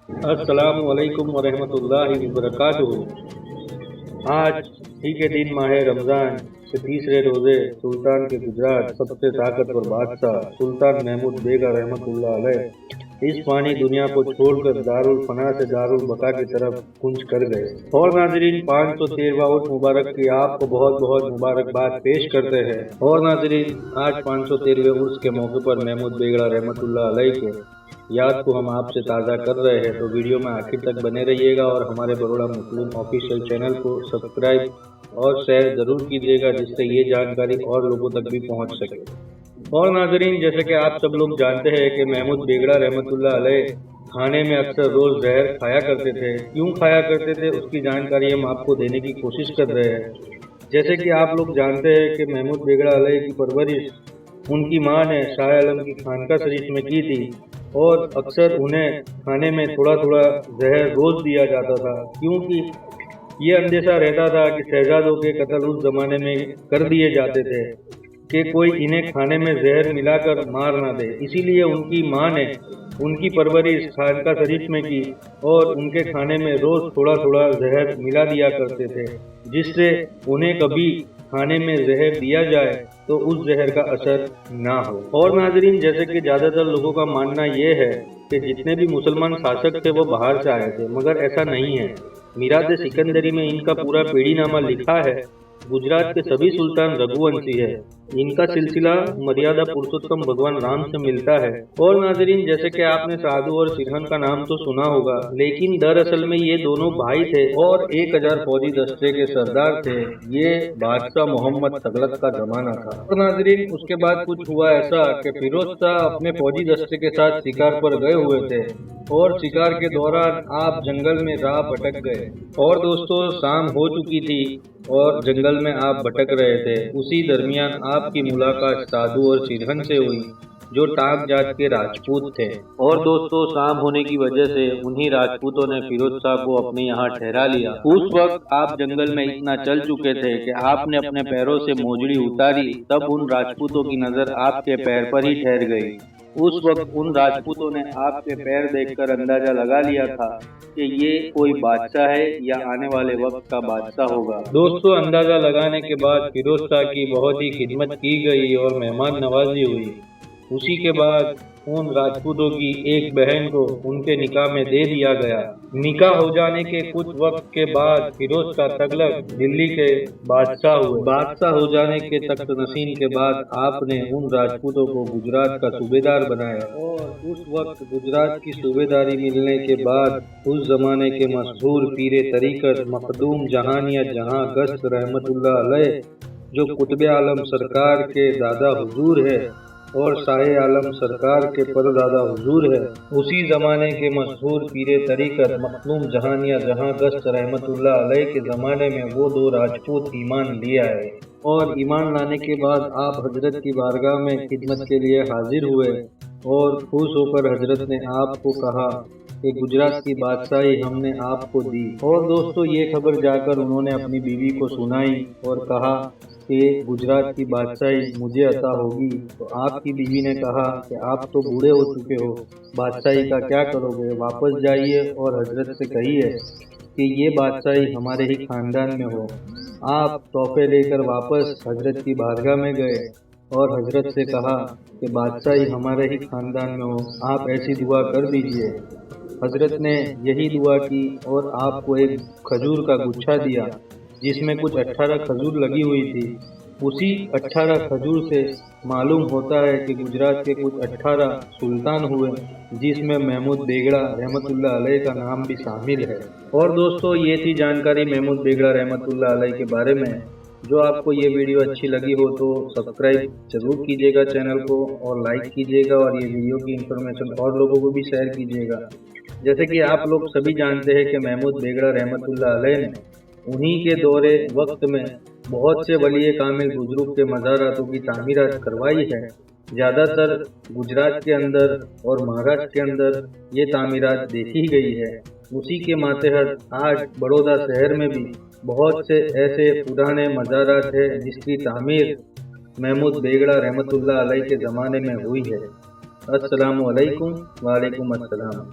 अस्सलामु अलैकुम वरहमतुल्लाहि वबरकातुहू। आज ही के दिन माह रमज़ान के तीसरे रोज़े सुल्तान के गुजरात सबसे ताकतवर बादशाह सुल्तान महमूद बेगा रहमतुल्लाह अलैह इस फानी दुनिया को छोड़कर दारुल फना से दारुल बका की तरफ कूच कर गए। और नाजरीन 513वां उर्स मुबारक की आपको बहुत बहुत मुबारकबाद पेश करते हैं। और नाजरीन आज 513वें उर्स के मौके पर महमूद बेगड़ा रहमतुल्लाह अलैह के याद को हम आपसे ताज़ा कर रहे हैं, तो वीडियो में आखिर तक बने रहिएगा और हमारे बड़ौदा मुस्लिम ऑफिशियल चैनल को सब्सक्राइब और शेयर ज़रूर कीजिएगा, जिससे ये जानकारी और लोगों तक भी पहुंच सके। और नाजरीन जैसे कि आप सब लोग जानते हैं कि महमूद बेगड़ा रहमतुल्लाह अलैह खाने में अक्सर रोज़ जहर खाया करते थे। क्यों खाया करते थे उसकी जानकारी हम आपको देने की कोशिश कर रहे हैं। जैसे कि आप लोग जानते हैं कि महमूद बेगड़ा अलैह की परवरिश उनकी मां ने शाह आलम की खानका शरीफ में की थी और अक्सर उन्हें खाने में थोड़ा थोड़ा जहर रोज़ दिया जाता था, क्योंकि ये अंदेशा रहता था कि शहजादों के कत्ल उस ज़माने में कर दिए जाते थे कि कोई इन्हें खाने में जहर मिलाकर मार ना दे। इसीलिए उनकी मां ने उनकी परवरिश खानका शरीफ में की और उनके खाने में रोज़ थोड़ा थोड़ा जहर मिला दिया करते थे, जिससे उन्हें कभी खाने में जहर दिया जाए तो उस जहर का असर ना हो। और नाजरीन जैसे कि ज़्यादातर लोगों का मानना ये है कि जितने भी मुसलमान शासक थे वो बाहर से आए थे, मगर ऐसा नहीं है। मीरात सिकंदरी में इनका पूरा पीढ़ीनामा लिखा है। गुजरात के सभी सुल्तान रघुवंशी है। इनका सिलसिला मर्यादा पुरुषोत्तम भगवान राम से मिलता है। और नाजरीन जैसे कि आपने साधु और सिरहन का नाम तो सुना होगा, लेकिन दरअसल में ये दोनों भाई थे और 1000 फौजी दस्ते के सरदार थे। ये बादशाह मोहम्मद तगलक का जमाना था। और नाजरीन उसके बाद कुछ हुआ ऐसा कि फिरोज शाह अपने फौजी दस्ते के साथ शिकार पर गए हुए थे और शिकार के दौरान आप जंगल में राह भटक गए। और दोस्तों शाम हो चुकी थी और जंगल में आप भटक रहे थे। उसी दरमियान आपकी मुलाकात साधु और सिरहन से हुई, जो टाक जात के राजपूत थे। और दोस्तों शाम होने की वजह से उन्हीं राजपूतों ने फिरोज शाह को अपने यहाँ ठहरा लिया। उस वक्त आप जंगल में इतना चल चुके थे कि आपने अपने पैरों से मोजड़ी उतारी, तब उन राजपूतों की नजर आपके पैर पर ही ठहर गई। उस वक्त उन राजपूतों ने आपके पैर देखकर अंदाजा लगा लिया था कि ये कोई बादशाह है या आने वाले वक्त का बादशाह होगा। दोस्तों अंदाजा लगाने के बाद फिरोज शाह की बहुत ही खिदमत की गई और मेहमान नवाजी हुई। उसी के बाद उन राजपूतों की एक बहन को उनके निकाह में दे दिया गया। निकाह हो जाने के कुछ वक्त के बाद फिरोज शाह तगलक दिल्ली के बादशाह हुए। बादशाह हो जाने के तख्त नशीन के बाद आपने उन राजपूतों को गुजरात का सूबेदार बनाया। और उस वक्त गुजरात की सूबेदारी मिलने के बाद उस जमाने के मशहूर पीरे तरीकत मखदूम जहानिया जहां गश्त रहमतुल्लाह अलैह, जो कुतुब आलम सरकार के दादा हुजूर है और शाह आलम सरकार के परदादा हुजूर है, उसी ज़माने के मशहूर पीरे तरीकत मखदूम जहानिया जहां गश्त रहमतुल्लाह अलैह के ज़माने में वो दो राजपूत ईमान ले आए। और ईमान लाने के बाद आप हजरत की बारगाह में खिदमत के लिए हाजिर हुए और खुश होकर हजरत ने आपको कहा कि गुजरात की बादशाही हमने आपको दी। और दोस्तों ये खबर जाकर उन्होंने अपनी बीवी को सुनाई और कहा कि गुजरात की बादशाही मुझे अता होगी। तो आपकी बीवी ने कहा कि आप तो बूढ़े हो चुके हो, बादशाही का क्या करोगे, वापस जाइए और हजरत से कहिए कि ये बादशाही हमारे ही खानदान में हो। आप तोहफे लेकर वापस हजरत की बारगाह में गए और हजरत से कहा कि बादशाही हमारे ही खानदान में हो, आप ऐसी दुआ कर दीजिए। हजरत ने यही दुआ की और आपको एक खजूर का गुच्छा दिया, जिसमें कुछ 18 खजूर लगी हुई थी। उसी 18 खजूर से मालूम होता है कि गुजरात के कुछ 18 सुल्तान हुए, जिसमें महमूद बेगड़ा रहमतुल्लाह अलैह का नाम भी शामिल है। और दोस्तों ये थी जानकारी महमूद बेगड़ा रहमतुल्लाह अलैह के बारे में। जो आपको ये वीडियो अच्छी लगी हो तो सब्सक्राइब जरूर कीजिएगा चैनल को और लाइक कीजिएगा, और ये वीडियो की इन्फॉर्मेशन और लोगों को भी शेयर कीजिएगा। जैसे कि आप लोग सभी जानते हैं कि महमूद बेगड़ा रहमतुल्लाह अलैह ने उन्हीं के दौरे वक्त में बहुत से वली कामिल बुजुर्ग के मज़ारातों की तामीरात करवाई है। ज़्यादातर गुजरात के अंदर और महाराष्ट्र के अंदर ये तामीरात देखी गई है। उसी के मातहत आज बड़ौदा शहर में भी बहुत से ऐसे पुराने मज़ारात है जिसकी तामीर महमूद बेगड़ा रहमतुल्लाह अलैह के ज़माने में हुई है। अस्सलामु अलैकुम वालेकुम अस्सलाम।